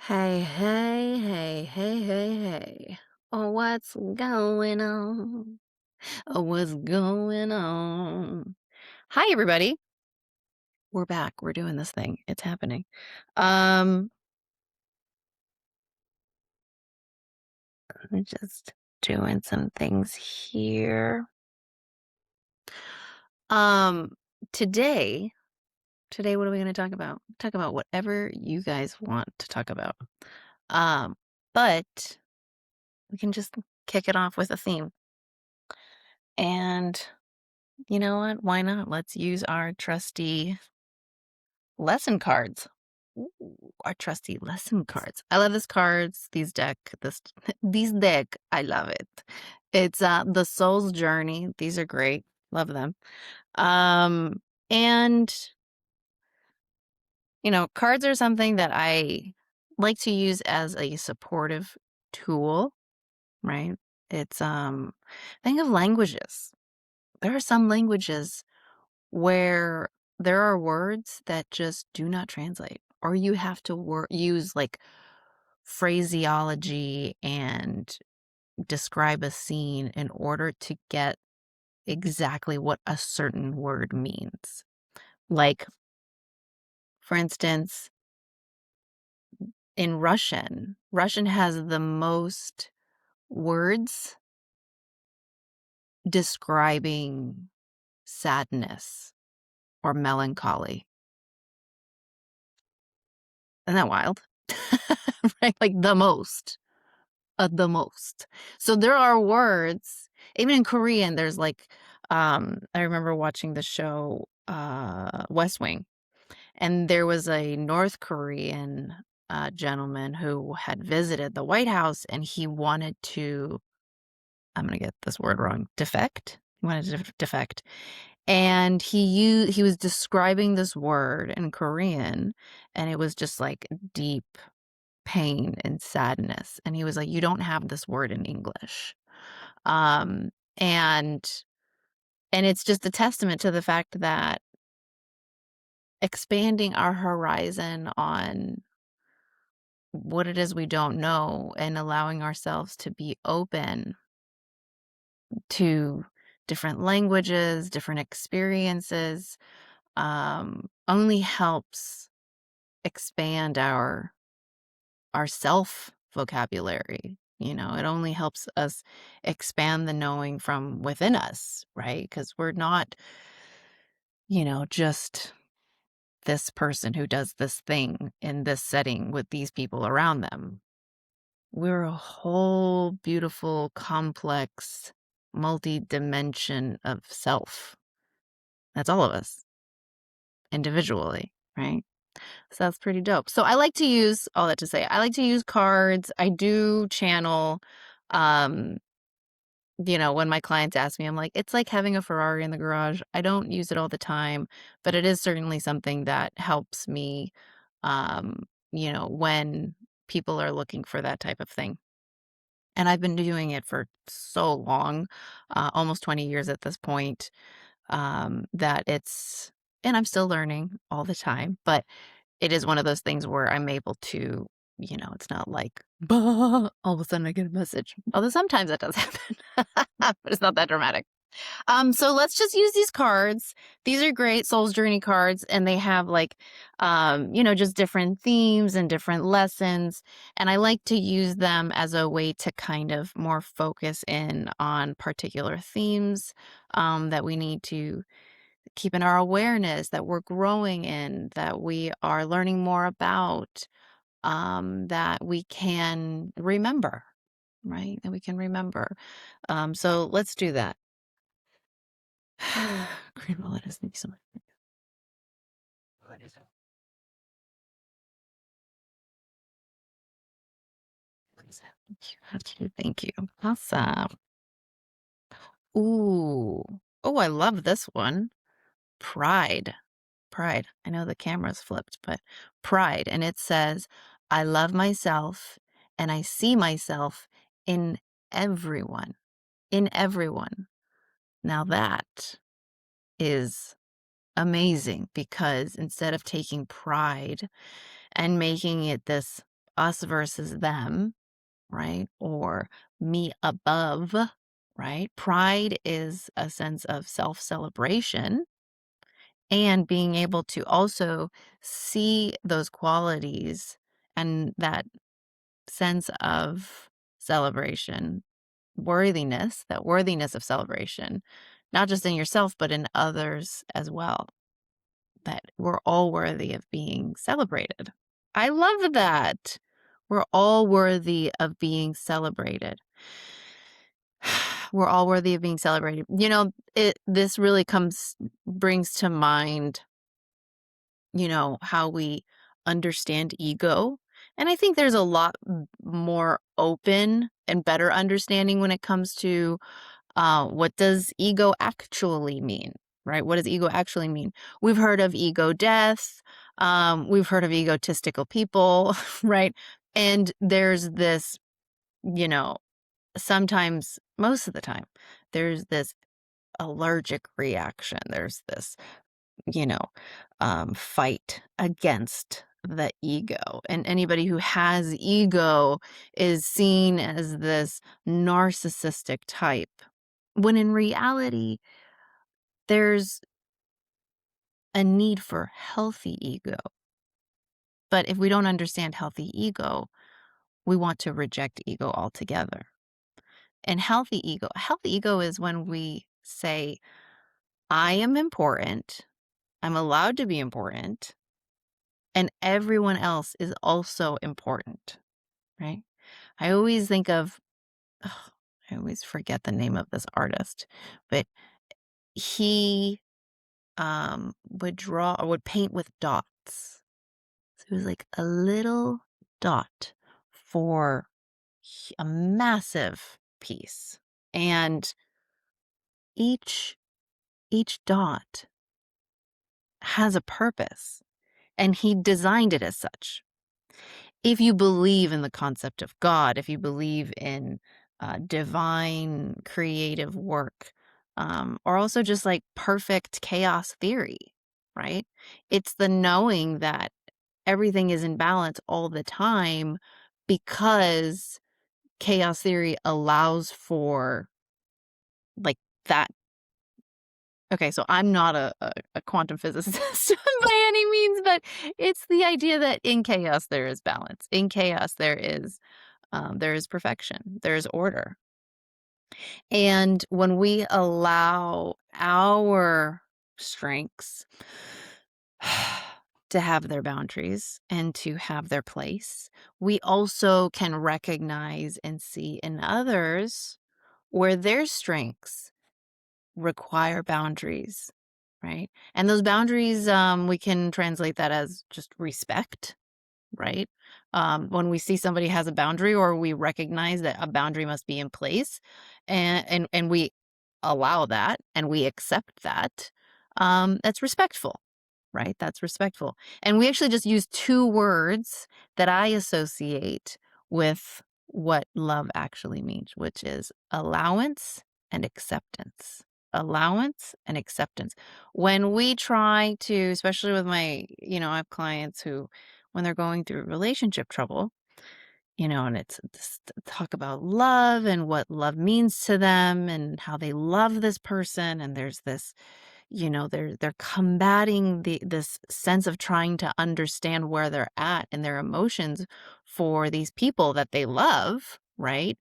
Hey, hey, hey, hey, hey, hey. Oh, what's going on? Oh, what's going on? Hi, everybody. We're back. We're doing this thing. It's happening. Um, I'm just doing some things here. Um, today, today, what are we going to talk about? Talk about whatever you guys want to talk about. Um, but we can just kick it off with a theme. And you know what? Why not? Let's use our trusty lesson cards. Ooh, our trusty lesson cards. I love this these deck. I love it. It's the Soul's Journey. These are great. Love them. Um and cards are something that I like to use as a supportive tool, right? It's think of languages. There are some languages where there are words that just do not translate, or you have to use like phraseology and describe a scene in order to get exactly what a certain word means. Like, for instance, in Russian has the most words describing sadness or melancholy. Isn't that wild? Right? Like the most. So there are words, even in Korean, there's like, I remember watching the show, West Wing, and there was a North Korean gentleman who had visited the White House and he wanted to, I'm going to get this word wrong, defect. He wanted to defect. And he was describing this word in Korean, and it was just like deep pain and sadness. And he was like, you don't have this word in English. Um, and and it's just a testament to the fact that expanding our horizon on what it is we don't know and allowing ourselves to be open to different languages, different experiences, only helps expand our self vocabulary. It only helps us expand the knowing from within us, right? Because we're not, just this person who does this thing in this setting with these people around them. We're a whole beautiful, complex, multi-dimension of self. That's all of us individually, right? So that's pretty dope. So I like to use all that to say, I like to use cards. I do channel. Um, when my clients ask me, I'm like, it's like having a Ferrari in the garage. I don't use it all the time, but it is certainly something that helps me, when people are looking for that type of thing. And I've been doing it for so long, almost 20 years at this point, that and I'm still learning all the time, but it is one of those things where I'm able to, it's not like, "Bah," all of a sudden I get a message. Although sometimes that does happen, but it's not that dramatic. So let's just use these cards. These are great Soul's Journey cards, and they have like, just different themes and different lessons. And I like to use them as a way to kind of more focus in on particular themes, that we need to keep in our awareness, that we're growing in, that we are learning more about, that we can remember, right? That we can remember. So let's do that. Green wallet is thank you so much. What is it? Please thank you. Thank you. Awesome. Ooh. Oh, I love this one. Pride. Pride. I know the camera's flipped, but pride. And it says, I love myself and I see myself in everyone. In everyone. Now that is amazing because instead of taking pride and making it this us versus them, right? Or me above, right? Pride is a sense of self-celebration and being able to also see those qualities and that sense of celebration, worthiness, that worthiness of celebration, not just in yourself, but in others as well, that we're all worthy of being celebrated. I love that. We're all worthy of being celebrated. We're all worthy of being celebrated. This really brings to mind, how we understand ego. And I think there's a lot more open and better understanding when it comes to what does ego actually mean, right? What does ego actually mean? We've heard of ego death. We've heard of egotistical people, right? And there's this, you know, sometimes, most of the time, there's this allergic reaction. There's this, you know, fight against the ego. And anybody who has ego is seen as this narcissistic type, when in reality, there's a need for healthy ego. But if we don't understand healthy ego, we want to reject ego altogether. And healthy ego is when we say, I am important, I'm allowed to be important, and everyone else is also important, right? I always think of, ugh, I always forget the name of this artist, but he would paint with dots. So it was like a little dot for a massive piece. And each dot has a purpose, and he designed it as such. If you believe in the concept of God, if you believe in divine creative work, or also just like perfect chaos theory, right? It's the knowing that everything is in balance all the time because chaos theory allows for like that. Okay, so I'm not a quantum physicist by any means, but it's the idea that in chaos there is balance. In chaos there is perfection. There is order. And when we allow our strengths to have their boundaries and to have their place, we also can recognize and see in others where their strengths require boundaries, right? And those boundaries, we can translate that as just respect, right? When we see somebody has a boundary or we recognize that a boundary must be in place and we allow that and we accept that, that's respectful, right? That's respectful. And we actually just use two words that I associate with what love actually means, which is allowance and acceptance. Allowance and acceptance. When we try to, especially with I have clients who, when they're going through relationship trouble, and it's this talk about love and what love means to them and how they love this person. And there's this, they're combating this sense of trying to understand where they're at and their emotions for these people that they love, right?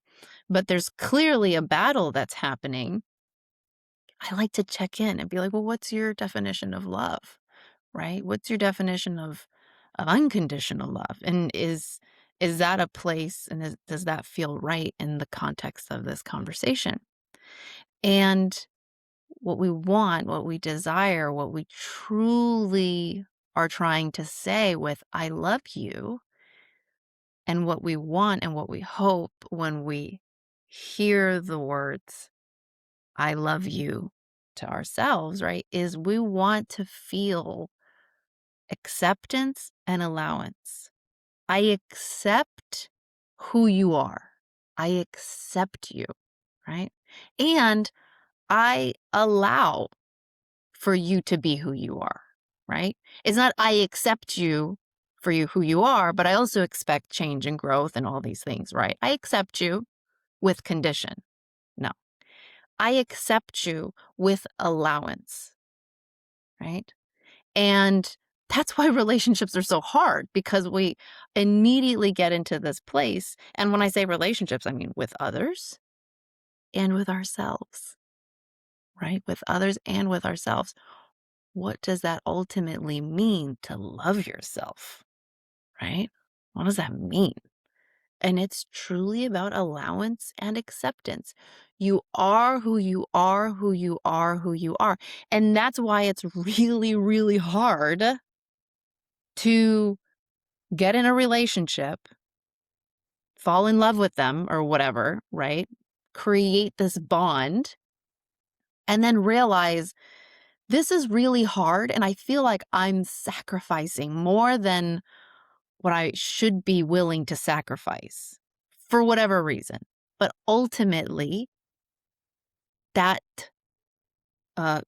But there's clearly a battle that's happening. I like to check in and be like, well, what's your definition of love? Right? What's your definition of unconditional love? And is that a place and does that feel right in the context of this conversation? And what we want, what we desire, what we truly are trying to say with I love you, and what we want and what we hope when we hear the words I love you to ourselves, right, is we want to feel acceptance and allowance. I accept who you are. I accept you, right? And I allow for you to be who you are, right? It's not I accept you for you who you are, but I also expect change and growth and all these things, right? I accept you with condition. No, I accept you with allowance, right? And that's why relationships are so hard because we immediately get into this place. And when I say relationships, I mean with others and with ourselves, right? With others and with ourselves. What does that ultimately mean to love yourself, right? What does that mean? And it's truly about allowance and acceptance. You are who you are, who you are, who you are. And that's why it's really, really hard to get in a relationship, fall in love with them or whatever, right? Create this bond and then realize this is really hard. And I feel like I'm sacrificing more than what I should be willing to sacrifice for whatever reason. But ultimately, that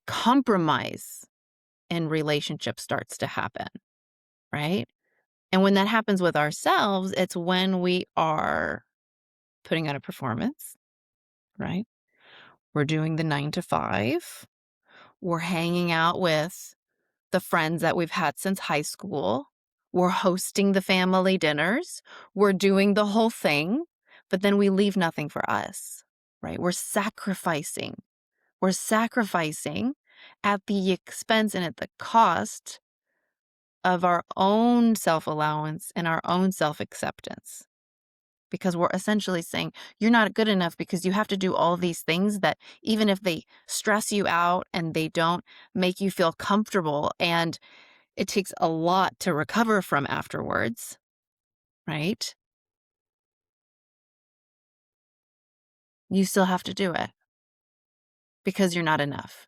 compromise in relationship starts to happen, right? And when that happens with ourselves, it's when we are putting out a performance, right? We're doing the 9 to 5. We're hanging out with the friends that we've had since high school. We're hosting the family dinners. We're doing the whole thing, but then we leave nothing for us, right? We're sacrificing. We're sacrificing at the expense and at the cost of our own self-allowance and our own self-acceptance. Because we're essentially saying, you're not good enough because you have to do all these things that even if they stress you out and they don't make you feel comfortable and it takes a lot to recover from afterwards, right? You still have to do it because you're not enough.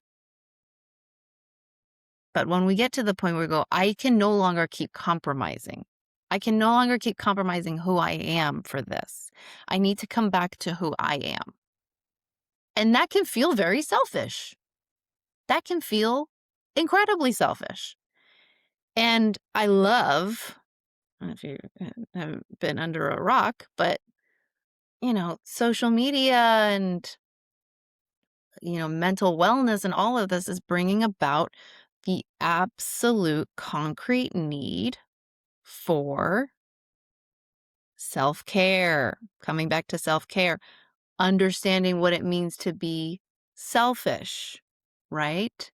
But when we get to the point where we go, I can no longer keep compromising. I can no longer keep compromising who I am for this. I need to come back to who I am. And that can feel very selfish. That can feel incredibly selfish. And I love, I don't know if you have been under a rock, but, social media and, mental wellness and all of this is bringing about the absolute concrete need for self-care, coming back to self-care, understanding what it means to be selfish, right?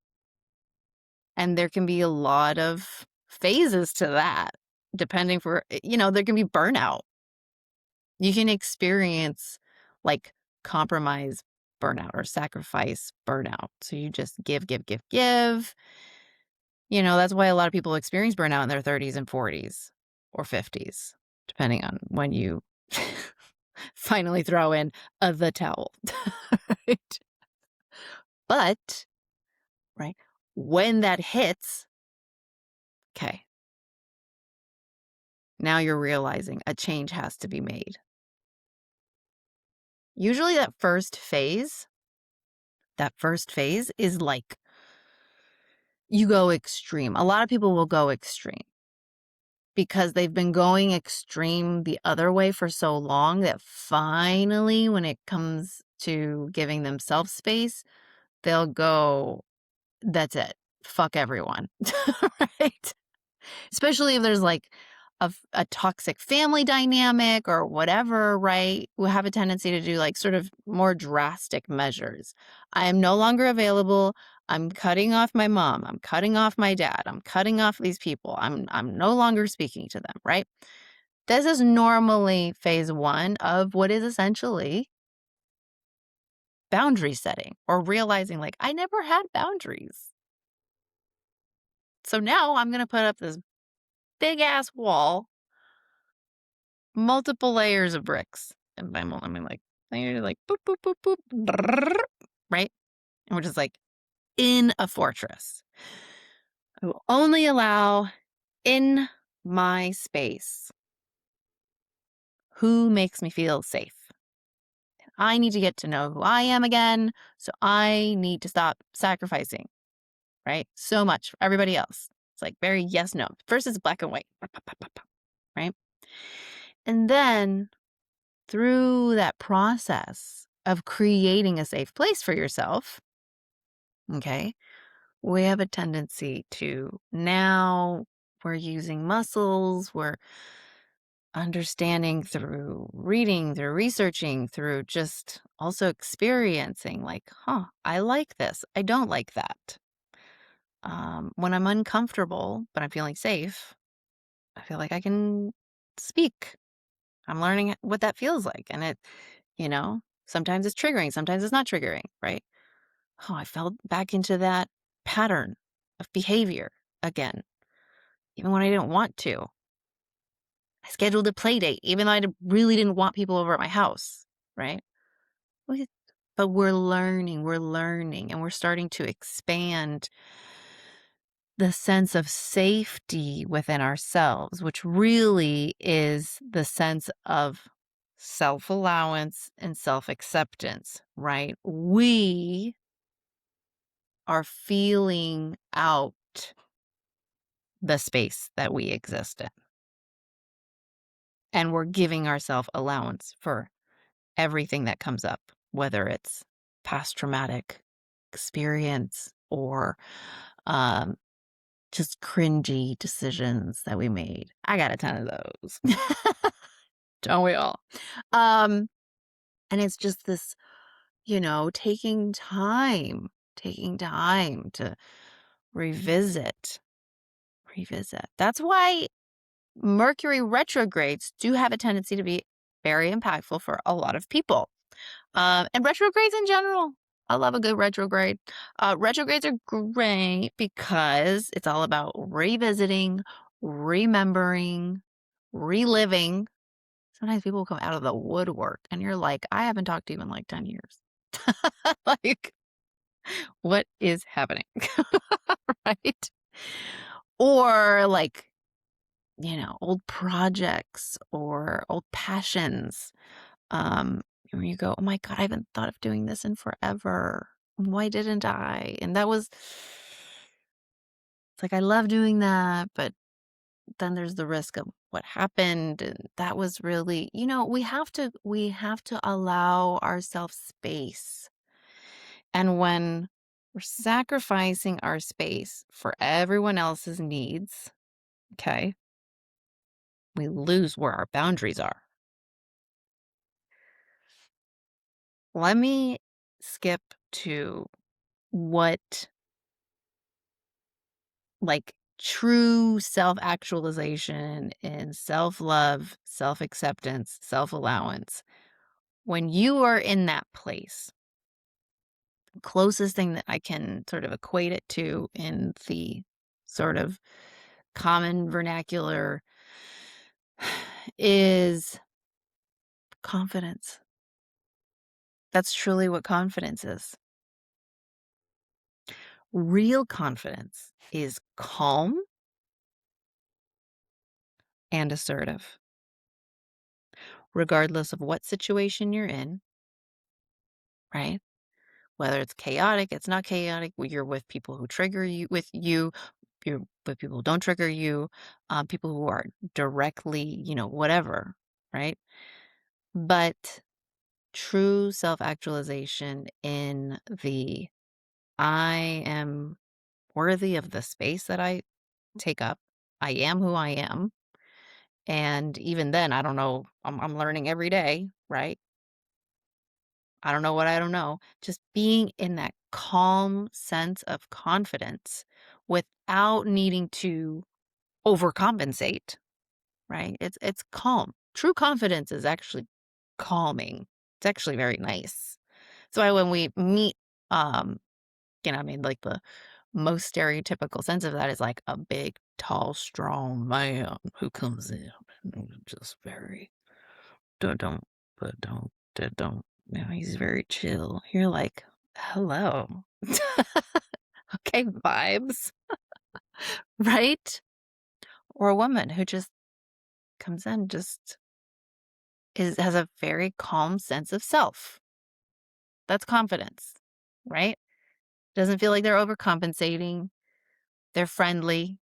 And there can be a lot of phases to that, depending there can be burnout. You can experience like compromise burnout or sacrifice burnout. So you just give, give, give, give. That's why a lot of people experience burnout in their 30s and 40s or 50s, depending on when you finally throw in the towel. Right? But, right, when that hits, okay, now you're realizing a change has to be made. Usually that first phase is like you go extreme. A lot of people will go extreme because they've been going extreme the other way for so long that finally, when it comes to giving themselves space, they'll go, that's it. Fuck everyone. Right? Especially if there's like a toxic family dynamic or whatever, right? We have a tendency to do like sort of more drastic measures. I am no longer available. I'm cutting off my mom. I'm cutting off my dad. I'm cutting off these people. I'm no longer speaking to them, right? This is normally phase 1 of what is essentially boundary setting or realizing like I never had boundaries. So now I'm going to put up this big ass wall, multiple layers of bricks. And by I mean like layers like boop, boop, boop, boop, brrr, right? And we're just like in a fortress. I will only allow in my space who makes me feel safe. I need to get to know who I am again. So I need to stop sacrificing, right? So much for everybody else. It's like very yes, no. First it's black and white, pa, pa, pa, pa, pa, right? And then through that process of creating a safe place for yourself, okay, we have a tendency to now we're using muscles, we're understanding through reading, through researching, through just also experiencing, like, huh, I like this. I don't like that. When I'm uncomfortable, but I'm feeling safe, I feel like I can speak. I'm learning what that feels like. And sometimes it's triggering, sometimes it's not triggering, right? Oh, I fell back into that pattern of behavior again, even when I didn't want to. I scheduled a play date, even though really didn't want people over at my house, right? We- But we're learning, and we're starting to expand the sense of safety within ourselves, which really is the sense of self allowance and self acceptance, right? We are feeling out the space that we exist in, and we're giving ourselves allowance for everything that comes up, whether it's past traumatic experience or um, just cringy decisions that we made. I got a ton of those. Don't we all? Um, and it's just this, taking time to revisit, revisit. That's why Mercury retrogrades do have a tendency to be very impactful for a lot of people. And retrogrades in general. I love a good retrograde. Retrogrades are great because it's all about revisiting, remembering, reliving. Sometimes people come out of the woodwork and you're like, I haven't talked to you in like 10 years. Like, what is happening? Right? Or like, old projects or old passions. Where you go, oh my God, I haven't thought of doing this in forever. Why didn't I? And it's like, I love doing that, but then there's the risk of what happened. And that was really, we have to allow ourselves space. And when we're sacrificing our space for everyone else's needs, okay, we lose where our boundaries are. Let me skip to what like true self-actualization and self-love, self-acceptance, self-allowance. When you are in that place, closest thing that I can sort of equate it to in the sort of common vernacular is confidence. That's truly what confidence is. Real confidence is calm and assertive, regardless of what situation you're in, right? Whether it's chaotic, it's not chaotic, you're with people who trigger you, you're with people who don't trigger you, people who are directly, whatever, right? But true self-actualization in the I am worthy of the space that I take up. I am who I am. And even then, I don't know, I'm learning every day, right? I don't know what I don't know. Just being in that calm sense of confidence without needing to overcompensate, right? It's calm. True confidence is actually calming. It's actually very nice. So when we meet, I mean, like the most stereotypical sense of that is like a big, tall, strong man who comes in and just very don't, but don't. He's very chill. You're like, hello. Okay, vibes, right? Or a woman who just comes in, just has a very calm sense of self. That's confidence, right? Doesn't feel like they're overcompensating. They're friendly.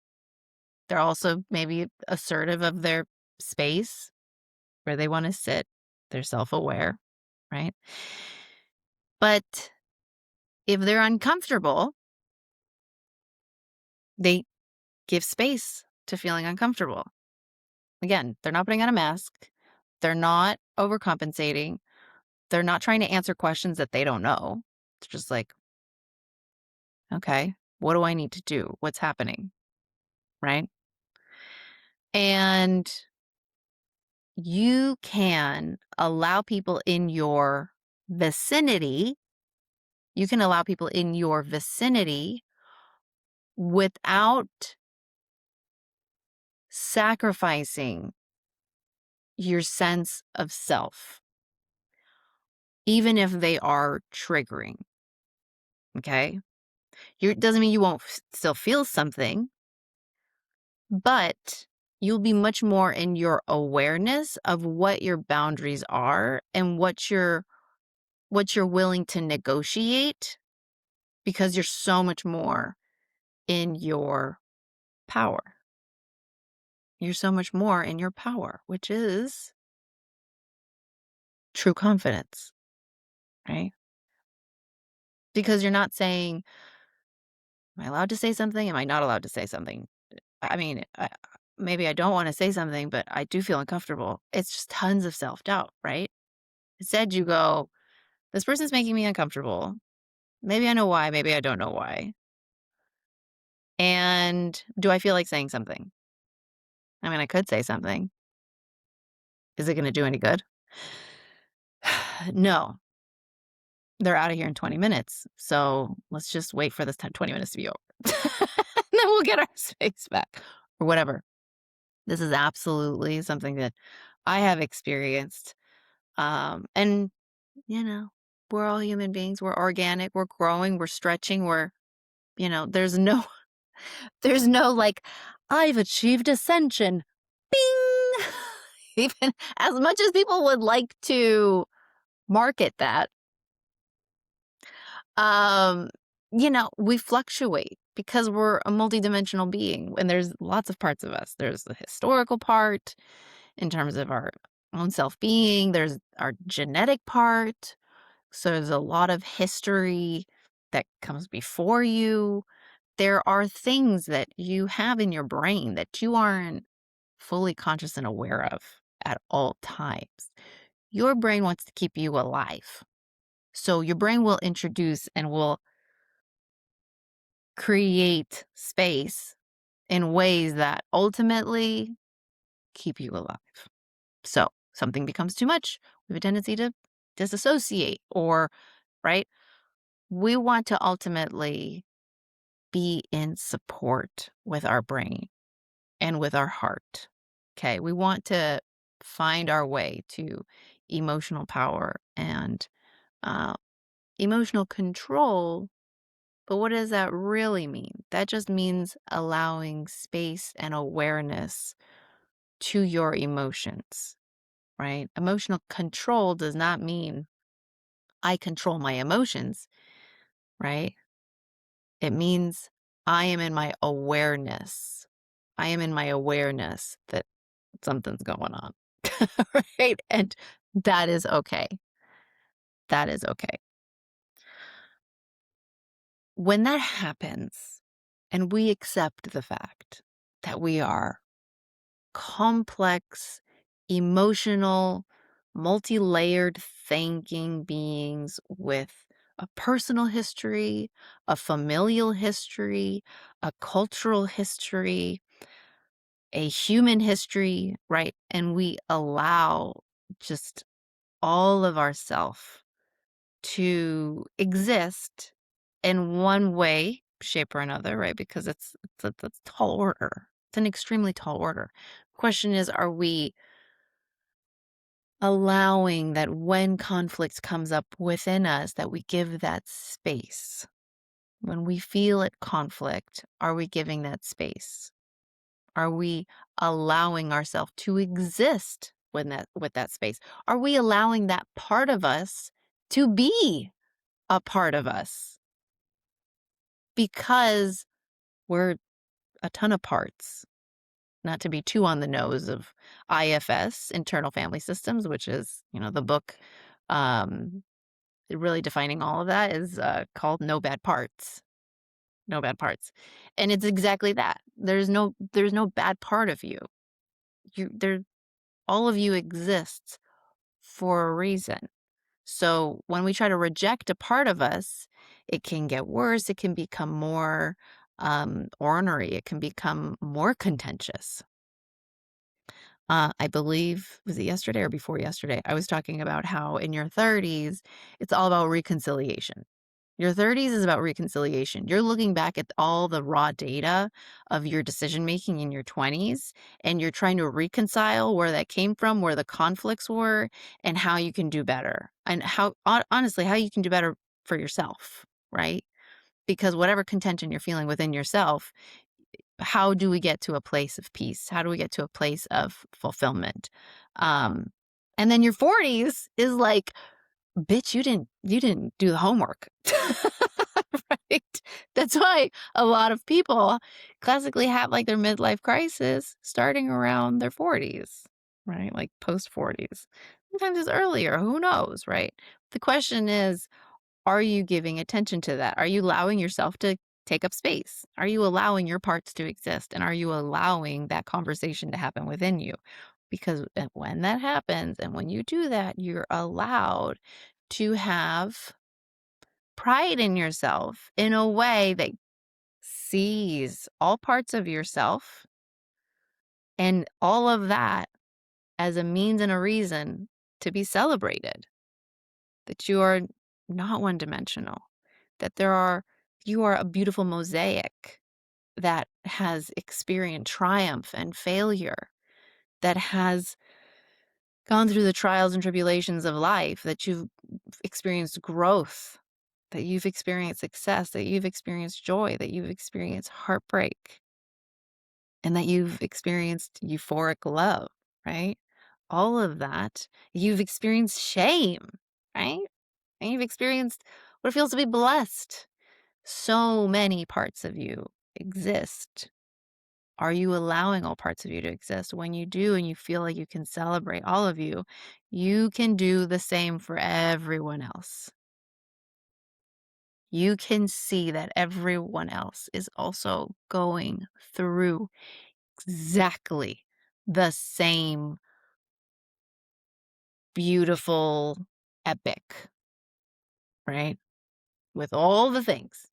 They're also maybe assertive of their space where they want to sit. They're self-aware, right? But if they're uncomfortable, they give space to feeling uncomfortable. Again, they're not putting on a mask. They're not overcompensating. They're not trying to answer questions that they don't know. It's just like, okay, what do I need to do? What's happening? Right? And you can allow people in your vicinity, you can allow people in your vicinity without sacrificing your sense of self, even if they are triggering. Okay. Doesn't mean you won't still feel something, but you'll be much more in your awareness of what your boundaries are and what you're willing to negotiate because you're so much more in your power. You're so much more in your power, which is true confidence, right? Because you're not saying, am I allowed to say something? Am I not allowed to say something? I mean, maybe I don't want to say something, but I do feel uncomfortable. It's just tons of self-doubt, right? Instead, you go, this person's making me uncomfortable. Maybe I know why, maybe I don't know why. And do I feel like saying something? I mean, I could say something. Is it going to do any good? No. They're out of here in 20 minutes. So let's just wait for this 20 minutes to be over. And then we'll get our space back or whatever. This is absolutely something that I have experienced. And, you know, we're all human beings. We're organic. We're growing. We're stretching. There's no, there's no like, I've achieved ascension. Bing! Even as much as people would like to market that, um, we fluctuate because we're a multidimensional being and there's lots of parts of us. There's the historical part in terms of our own self-being, there's our genetic part. So there's a lot of history that comes before you. There are things that you have in your brain that you aren't fully conscious and aware of at all times. Your brain wants to keep you alive. So your brain will introduce and will create space in ways that ultimately keep you alive. So something becomes too much, we have a tendency to disassociate or, right? We want to ultimately be in support with our brain and with our heart. Okay. We want to find our way to emotional power and uh, emotional control. But what does that really mean? That just means allowing space and awareness to your emotions, right? Emotional control does not mean I control my emotions, right? It means I am in my awareness. I am in my awareness that something's going on, right? And that is okay. That is okay. When that happens and we accept the fact that we are complex, emotional, multi-layered thinking beings with a personal history, a familial history, a cultural history, a human history, right? And we allow just all of ourself to exist in one way, shape, or another, right? Because it's a tall order. It's an extremely tall order. Question is, are we allowing that when conflict comes up within us, that we give that space? When we feel at conflict, are we giving that space? Are we allowing ourselves to exist with that space? Are we allowing that part of us to be a part of us? Because we're a ton of parts. not to be too on the nose of IFS, internal family systems, which is, the book, um, really defining all of that is, called No Bad Parts. No Bad Parts. And it's exactly that. There's no bad part of you. There all of you exists for a reason. So when we try to reject a part of us, it can get worse. It can become more ornery. It can become more contentious. I believe, was it yesterday or before yesterday? I was talking about how in your 30s, it's all about reconciliation. Your 30s is about reconciliation. You're looking back at all the raw data of your decision making in your 20s, and you're trying to reconcile where that came from, where the conflicts were, and how you can do better. And honestly, how you can do better for yourself, right? Because whatever contention you're feeling within yourself, how do we get to a place of peace? How do we get to a place of fulfillment? Um, and then your 40s is like, bitch, you didn't do the homework. Right? That's why a lot of people classically have like their midlife crisis starting around their 40s, right? Like post 40s. Sometimes it's earlier, who knows, right? The question is, are you giving attention to that? Are you allowing yourself to take up space? Are you allowing your parts to exist? And are you allowing that conversation to happen within you? Because when that happens and when you do that, you're allowed to have pride in yourself in a way that sees all parts of yourself and all of that as a means and a reason to be celebrated. That you are not one dimensional, that you are a beautiful mosaic that has experienced triumph and failure, that has gone through the trials and tribulations of life, that you've experienced growth, that you've experienced success, that you've experienced joy, that you've experienced heartbreak, and that you've experienced euphoric love, right? All of that. You've experienced shame, right? And you've experienced what it feels to be blessed. So many parts of you exist. Are you allowing all parts of you to exist? When you do and you feel like you can celebrate all of you, you can do the same for everyone else. You can see that everyone else is also going through exactly the same beautiful epic, right? With all the things,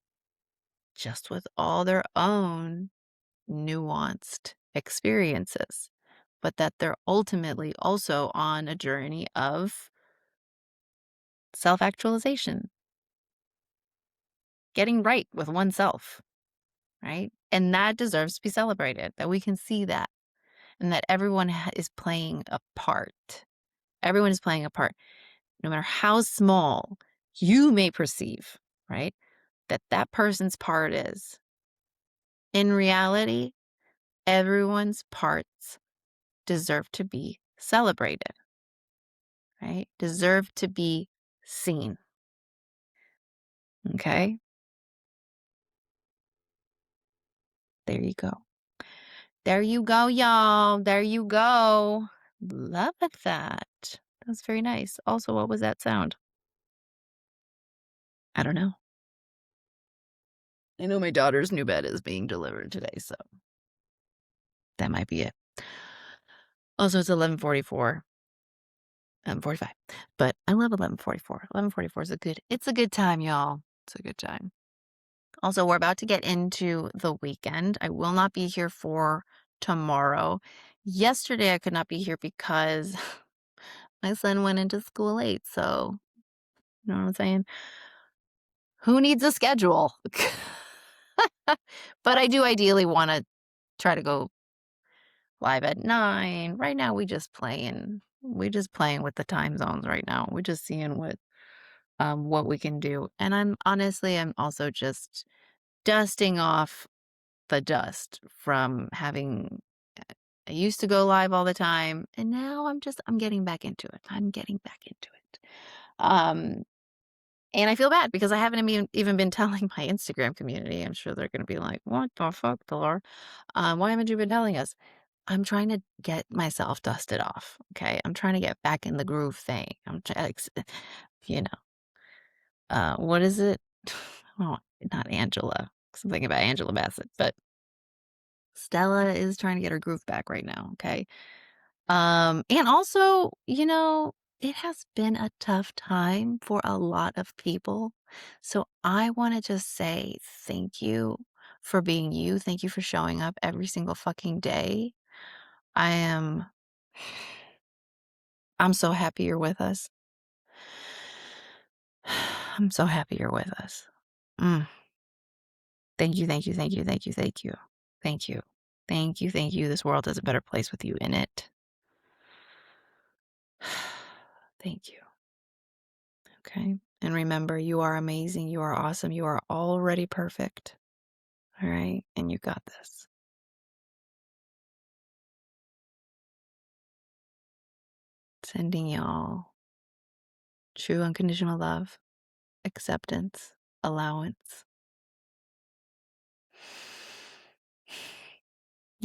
just with all their own nuanced experiences, but that they're ultimately also on a journey of self actualization, getting right with oneself, right? And that deserves to be celebrated, that we can see that, and that everyone is playing a part. Everyone is playing a part, no matter how small you may perceive, right? That person's part is. In reality, everyone's parts deserve to be celebrated, right? Deserve to be seen. Okay? There you go. There you go, y'all. There you go. Love that. That's very nice. Also, what was that sound? I don't know. I know my daughter's new bed is being delivered today, so that might be it. Also, it's 11:44. 45. But I love 11:44. 11:44 is it's a good time, y'all. It's a good time. Also, we're about to get into the weekend. I will not be here for tomorrow. Yesterday, I could not be here because my son went into school late. So, you know what I'm saying? Who needs a schedule? But I do ideally want to try to go live at 9. Right now, we just playing with the time zones right now. We're just seeing what we can do. And I'm also just dusting off the dust from having I used to go live all the time, and now I'm getting back into it. I'm getting back into it. Um, and I feel bad because I haven't even been telling my Instagram community. I'm sure they're going to be like, "What the fuck, Pilar? Why haven't you been telling us?" I'm trying to get myself dusted off, okay? I'm trying to get back in the groove thing. I'm try you know, what is it? Oh, not Angela, 'cause I'm thinking about Angela Bassett, but Stella is trying to get her groove back right now, okay? And also, it has been a tough time for a lot of people. So I want to just say thank you for being you. Thank you for showing up every single fucking day. I am I'm so happy you're with us. I'm so happy you're with us. Mm. Thank you, thank you, thank you, thank you, thank you. Thank you. Thank you, thank you. This world is a better place with you in it. Thank you. Okay. And remember, you are amazing. You are awesome. You are already perfect. All right. And you got this. Sending y'all true unconditional love, acceptance, allowance.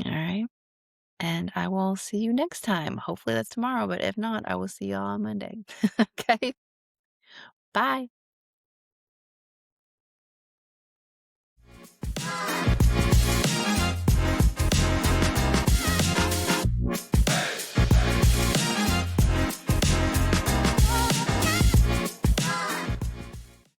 All right. And I will see you next time. Hopefully that's tomorrow, but if not, I will see y'all on Monday. Okay. Bye.